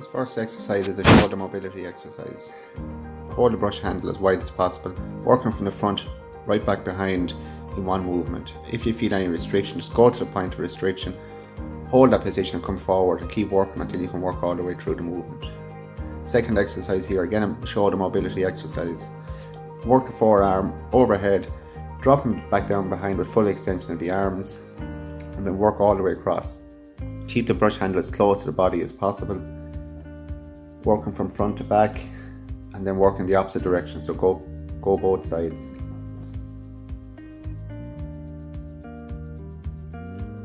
This first exercise is a shoulder mobility exercise. Hold the brush handle as wide as possible, working from the front right back behind in one movement. If you feel any restriction, just go to the point of restriction, hold that position and come forward and keep working until you can work all the way through the movement. Second exercise here, again a shoulder mobility exercise. Work the forearm overhead, drop them back down behind with full extension of the arms, and then work all the way across. Keep the brush handle as close to the body as possible, working from front to back, and then work in the opposite direction, so go both sides.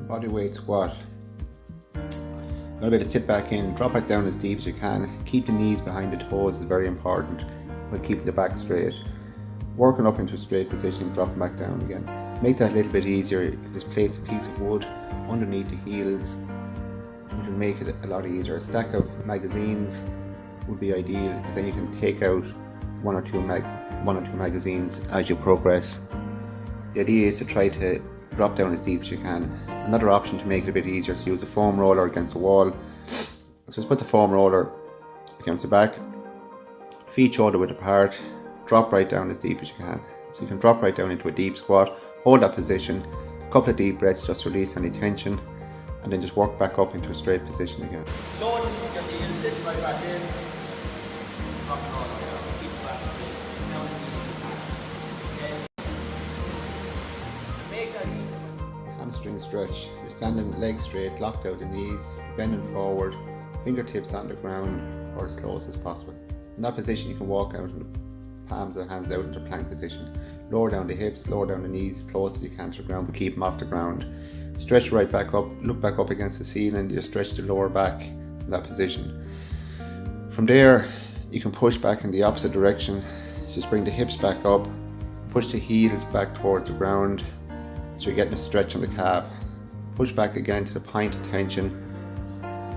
Body weight squat. Got a bit of sit back in, drop it down as deep as you can. Keep the knees behind the toes is very important, while keeping the back straight. Working up into a straight position, dropping back down again. Make that a little bit easier. Just place a piece of wood underneath the heels, which will make it a lot easier. A stack of magazines would be ideal, because then you can take out one or two magazines as you progress. The idea is to try to drop down as deep as you can. Another option to make it a bit easier is to use a foam roller against the wall. So just put the foam roller against the back, feet shoulder width apart, drop right down as deep as you can. So you can drop right down into a deep squat, hold that position, a couple of deep breaths, just release any tension, and then just work back up into a straight position again. Load your heels, sit right back in. Up and all the way out. Keep the back straight. Now as deep as you can. Okay. Make that easy. Hamstring stretch. You're standing legs straight, locked out the knees, bending forward, fingertips on the ground or as close as possible. In that position you can walk out in the palms of the hands out into plank position. Lower down the hips, lower down the knees, close as you can to the ground, but keep them off the ground. Stretch right back up, look back up against the ceiling, just stretch the lower back in that position. From there, you can push back in the opposite direction. Just bring the hips back up, push the heels back towards the ground, so you're getting a stretch on the calf. Push back again to the point of tension.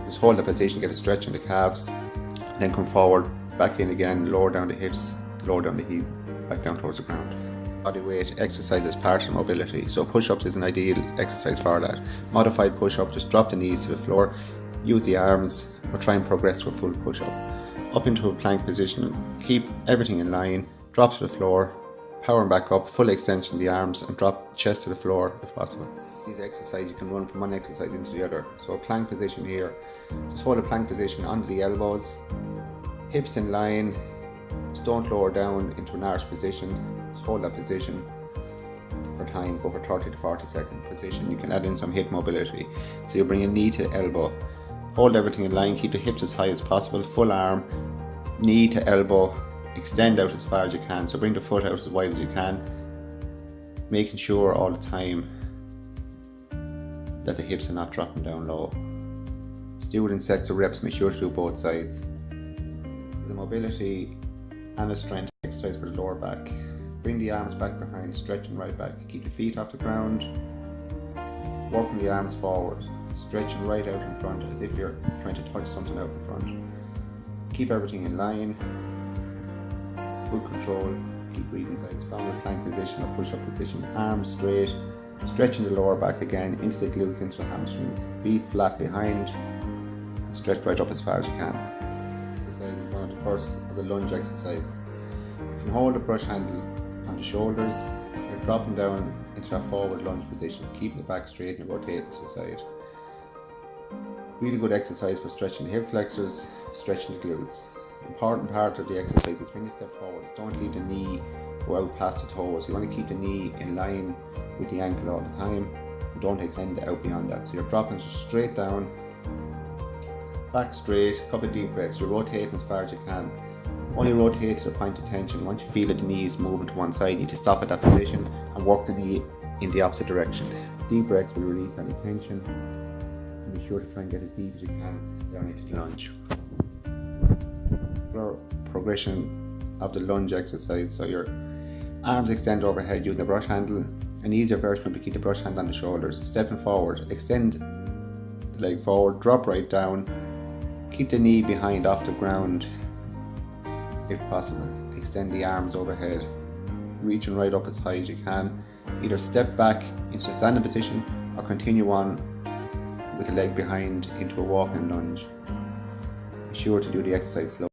Just hold the position, get a stretch on the calves, then come forward, back in again, lower down the hips, lower down the heel, back down towards the ground. Body weight exercise is part of mobility, so push-ups is an ideal exercise for that. Modified push-up, just drop the knees to the floor, use the arms, or try and progress to a full push-up. Up into a plank position, keep everything in line, drop to the floor, power back up, full extension of the arms, and drop chest to the floor if possible. These exercises you can run from one exercise into the other. So a plank position here, just hold a plank position under the elbows, hips in line, just don't lower down into an arch position. Just hold that position for time, go for 30 to 40 seconds position. You can add in some hip mobility. So you bring a knee to elbow, hold everything in line, keep the hips as high as possible, full arm, knee to elbow, extend out as far as you can. So bring the foot out as wide as you can, making sure all the time that the hips are not dropping down low. Just do it in sets of reps, make sure to do both sides. The mobility and a strength exercise for the lower back. Bring the arms back behind, stretching right back. Keep the feet off the ground, working the arms forward, stretching right out in front as if you're trying to touch something out in front. Keep everything in line, good control, keep breathing sides, found a plank position or push-up position, arms straight, stretching the lower back again into the glutes, into the hamstrings, feet flat behind, and stretch right up as far as you can. This exercise is one of the first of the lunge exercises. You can hold the brush handle on the shoulders, you're dropping down into a forward lunge position, keeping the back straight and rotate to the side. Really good exercise for stretching the hip flexors, stretching the glutes. Important part of the exercise is when you step forward, don't leave the knee go out past the toes. You want to keep the knee in line with the ankle all the time, and don't extend it out beyond that. So you're dropping straight down, back straight, a couple of deep breaths, you're rotating as far as you can. Only rotate to the point of tension. Once you feel that the knee is moving to one side, you need to stop at that position and work the knee in the opposite direction. Deep breaths will release any tension, and be sure to try and get as deep as you can down into the lunge. Progression of the lunge exercise, so your arms extend overhead using the brush handle. An easier version would be keep the brush hand on the shoulders, stepping forward, extend the leg forward, drop right down, keep the knee behind off the ground if possible, extend the arms overhead, reaching right up as high as you can. Either step back into a standing position or continue on with the leg behind into a walking lunge. sure to do the exercise slowly.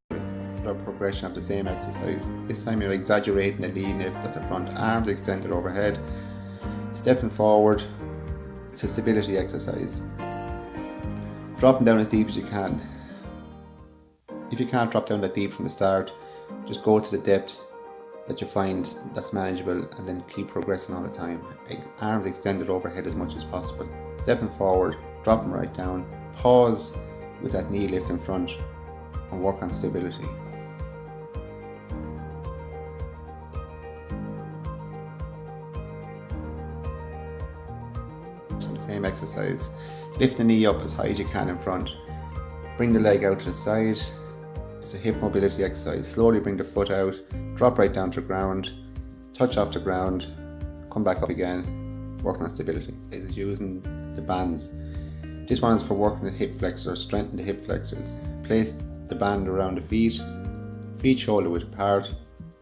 Or progression of the same exercise. This time you're exaggerating the knee lift at the front, arms extended overhead, stepping forward. It's a stability exercise. Dropping down as deep as you can. If you can't drop down that deep from the start, just go to the depth that you find that's manageable and then keep progressing all the time. Arms extended overhead as much as possible. Stepping forward, dropping right down, pause with that knee lift in front and work on stability. Same exercise. Lift the knee up as high as you can in front. Bring the leg out to the side. It's a hip mobility exercise. Slowly bring the foot out, drop right down to the ground, touch off the ground, come back up again, working on stability. This is using the bands. This one is for working the hip flexors, strengthen the hip flexors. Place the band around the feet shoulder width apart,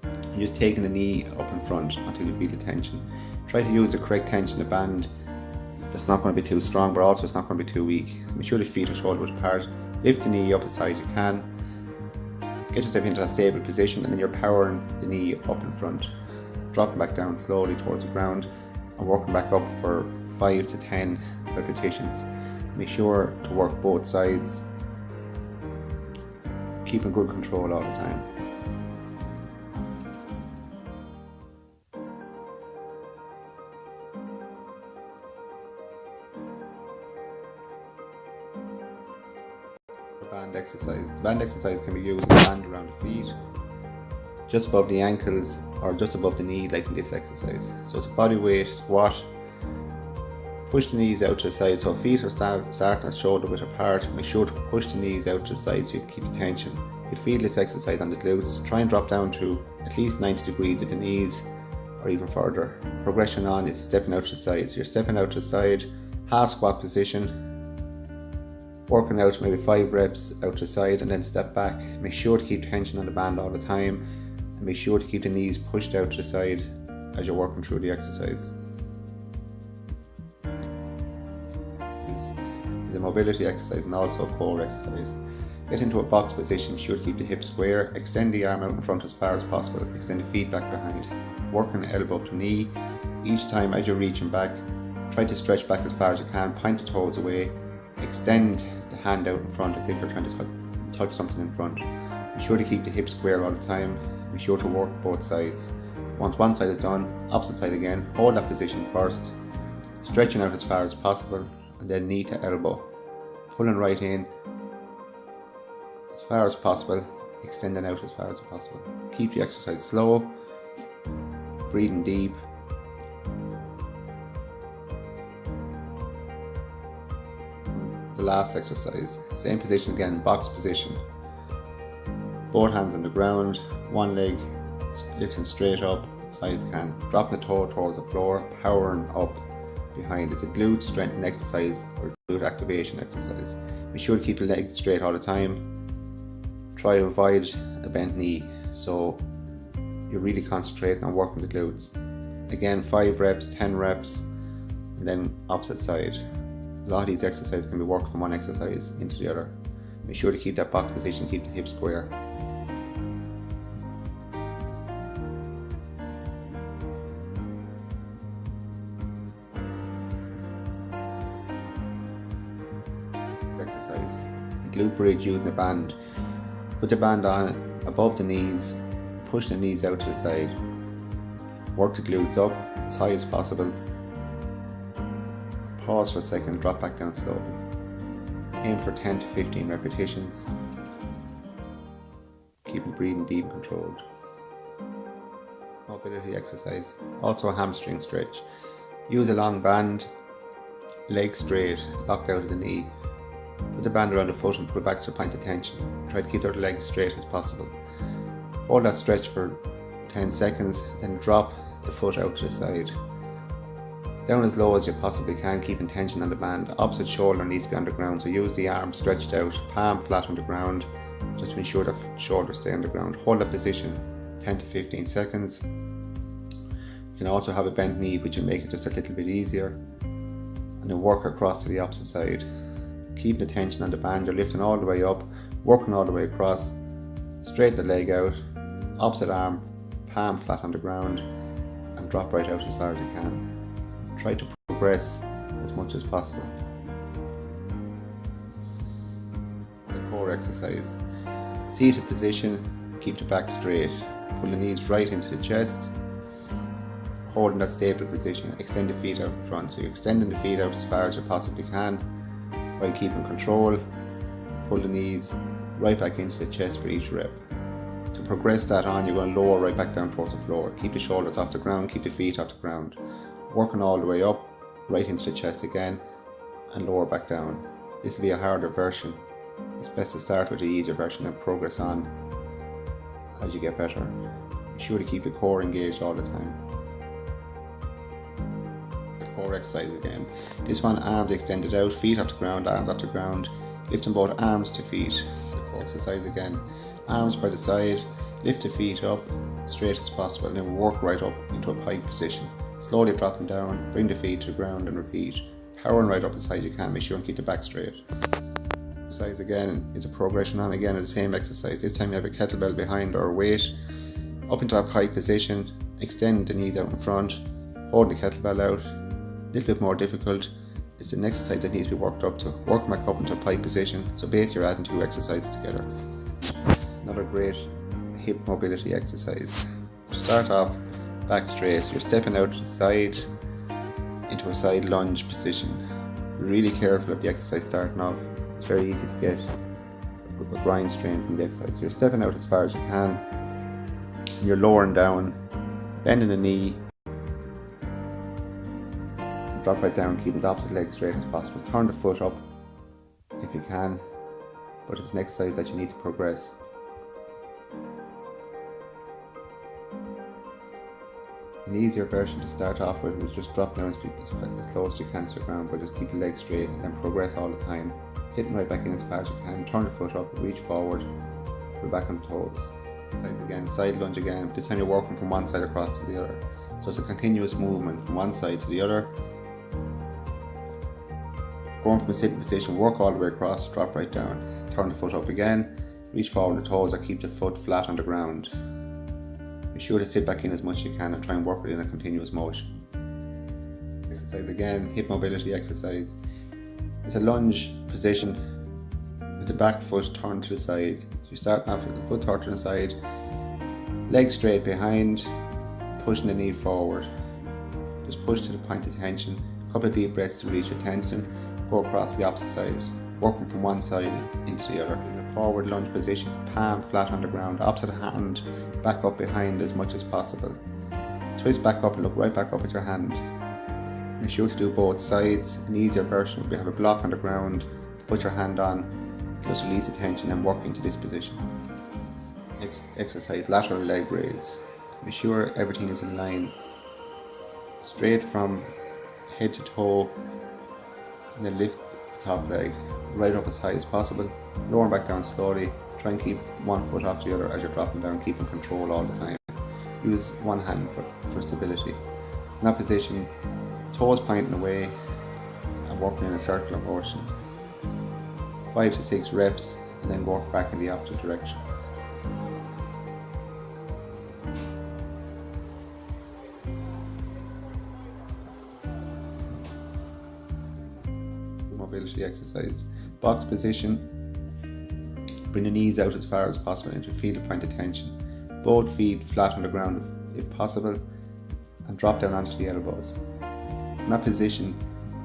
and just taking the knee up in front until you feel the tension. Try to use the correct tension of the band. That's not going to be too strong, but also it's not going to be too weak. Make sure the feet are shoulder width apart. Lift the knee up as high as you can. Get yourself into a stable position, and then you're powering the knee up in front. Dropping back down slowly towards the ground and working back up for 5 to 10 repetitions. Make sure to work both sides, keeping good control all the time. Band exercise. The band exercise can be used with a band around the feet, just above the ankles or just above the knee, like in this exercise. So it's a body weight squat. Push the knees out to the side, so feet are starting at shoulder width apart. Make sure to push the knees out to the side so you can keep the tension. You'll feel this exercise on the glutes. Try and drop down to at least 90 degrees at the knees or even further. Progression on is stepping out to the side. So you're stepping out to the side, half squat position, working out maybe 5 reps out to the side and then step back. Make sure to keep tension on the band all the time and make sure to keep the knees pushed out to the side as you're working through the exercise. It's a mobility exercise and also a core exercise. Get into a box position, be sure to keep the hips square, extend the arm out in front as far as possible, extend the feet back behind. Working elbow to knee. Each time as you're reaching back, try to stretch back as far as you can, point the toes away, extend the hand out in front as if you're trying to touch something in front. Be sure to keep the hips square all the time. Be sure to work both sides. Once one side is done, opposite side again. Hold that position first, stretching out as far as possible, and then knee to elbow. Pulling right in as far as possible, extending out as far as possible. Keep the exercise slow, breathing deep. The last exercise, same position again, box position. Both hands on the ground, one leg lifting straight up as high as you can. Dropping the toe towards the floor, powering up behind. It's a glute strengthening exercise or glute activation exercise. Be sure to keep the leg straight all the time. Try to avoid a bent knee, so you're really concentrating on working the glutes. Again, 5 reps, 10 reps, and then opposite side. A lot of these exercises can be worked from one exercise into the other. Make sure to keep that box position, keep the hips square. Exercise. The glute bridge using a band. Put the band on above the knees, push the knees out to the side. Work the glutes up as high as possible. Pause for a second, drop back down slowly. Aim for 10 to 15 repetitions. Keep breathing deep and controlled. Mobility exercise. Also a hamstring stretch. Use a long band, legs straight, locked out of the knee. Put the band around the foot and pull back to a point of tension. Try to keep the leg as straight as possible. Hold that stretch for 10 seconds, then drop the foot out to the side. Down as low as you possibly can, keeping tension on the band. Opposite shoulder needs to be on the ground, so use the arm stretched out, palm flat on the ground, just to ensure that shoulder stay on the ground. Hold that position 10 to 15 seconds. You can also have a bent knee, which will make it just a little bit easier. And then work across to the opposite side. Keep the tension on the band, you're lifting all the way up, working all the way across, straighten the leg out, opposite arm, palm flat on the ground, and drop right out as far as you can. Try to progress as much as possible. The core exercise. Seated position, keep the back straight. Pull the knees right into the chest. Holding that stable position, extend the feet out in front. So you're extending the feet out as far as you possibly can while keeping control. Pull the knees right back into the chest for each rep. To progress that on, you're going to lower right back down towards the floor. Keep the shoulders off the ground, keep the feet off the ground. Working all the way up, right into the chest again, and lower back down. This will be a harder version. It's best to start with the easier version and progress on as you get better. Be sure to keep the core engaged all the time. The core exercise again. This one, arms extended out, feet off the ground, arms off the ground. Lifting both arms to feet. The core exercise again. Arms by the side, lift the feet up straight as possible, and then work right up into a pike position. Slowly dropping down, bring the feet to the ground and repeat. Powering right up as high as you can, make sure and keep the back straight. Exercise again is a progression on again of the same exercise. This time you have a kettlebell behind or a weight. Up into a pike position, extend the knees out in front, hold the kettlebell out. A little bit more difficult. It's an exercise that needs to be worked up to. Work back up into a pike position, so basically you're adding two exercises together. Another great hip mobility exercise. Start off back straight. You're stepping out to the side into a side lunge position. Be really careful of the exercise starting off. It's very easy to get a groin strain from the exercise. So you're stepping out as far as you can. You're lowering down, bending the knee, drop right down, keeping the opposite leg straight as possible. Turn the foot up if you can, but it's an exercise that you need to progress. An easier version to start off with was just drop down as slow as you can to the ground, but just keep the leg straight and then progress all the time. Sitting right back in as far as you can, turn the foot up, reach forward, go back on toes. Sides again, side lunge again. This time you're working from one side across to the other. So it's a continuous movement from one side to the other. Going from a sitting position, work all the way across, drop right down. Turn the foot up again, reach forward the toes or keep the foot flat on the ground. Be sure to sit back in as much as you can and try and work it in a continuous motion. Exercise again, hip mobility exercise. It's a lunge position with the back foot turned to the side. So you start off with the foot turned to the side, leg straight behind, pushing the knee forward. Just push to the point of tension. A couple of deep breaths to release your tension. Go across the opposite side, working from one side into the other. In a forward lunge position, palm flat on the ground, opposite hand back up behind as much as possible. Twist back up and look right back up at your hand. Make sure to do both sides. An easier version would be have a block on the ground, put your hand on, just release the tension and work into this position. Exercise lateral leg raise. Make sure everything is in line, straight from head to toe, and then lift the top leg right up as high as possible. Lower back down slowly. Try and keep one foot off the other as you're dropping down, keeping control all the time. Use one hand for stability. In that position, toes pointing away and working in a circular motion. 5 to 6 reps and then work back in the opposite direction. Mobility exercise. Box position. Bring the knees out as far as possible into feel a point of tension. Both feet flat on the ground if possible, and drop down onto the elbows. In that position,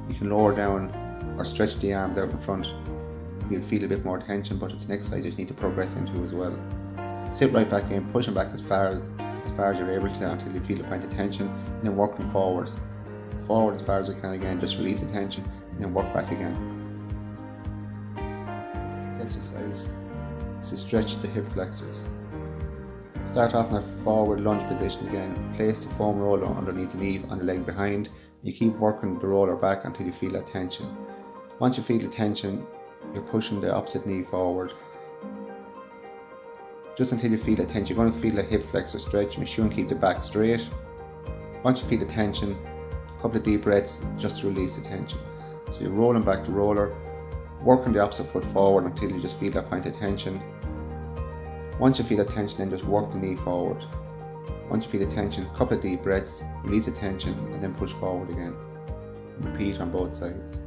you can lower down or stretch the arms out in front. You'll feel a bit more tension, but it's an exercise you need to progress into as well. Sit right back in, pushing back as far as you're able to until you feel a point of tension, and then working forward as far as you can again. Just release the tension and then work back again. This exercise is to stretch the hip flexors. Start off in a forward lunge position again. Place the foam roller underneath the knee on the leg behind. You keep working the roller back until you feel that tension. Once you feel the tension, you're pushing the opposite knee forward. Just until you feel the tension, you're going to feel the hip flexor stretch. Make sure and keep the back straight. Once you feel the tension, a couple of deep breaths just to release the tension. So you're rolling back the roller, Work on the opposite foot forward until you just feel that point of tension. Once you feel that tension, then just work the knee forward. Once you feel the tension, couple of deep breaths, release the tension, and then push forward again. Repeat on both sides.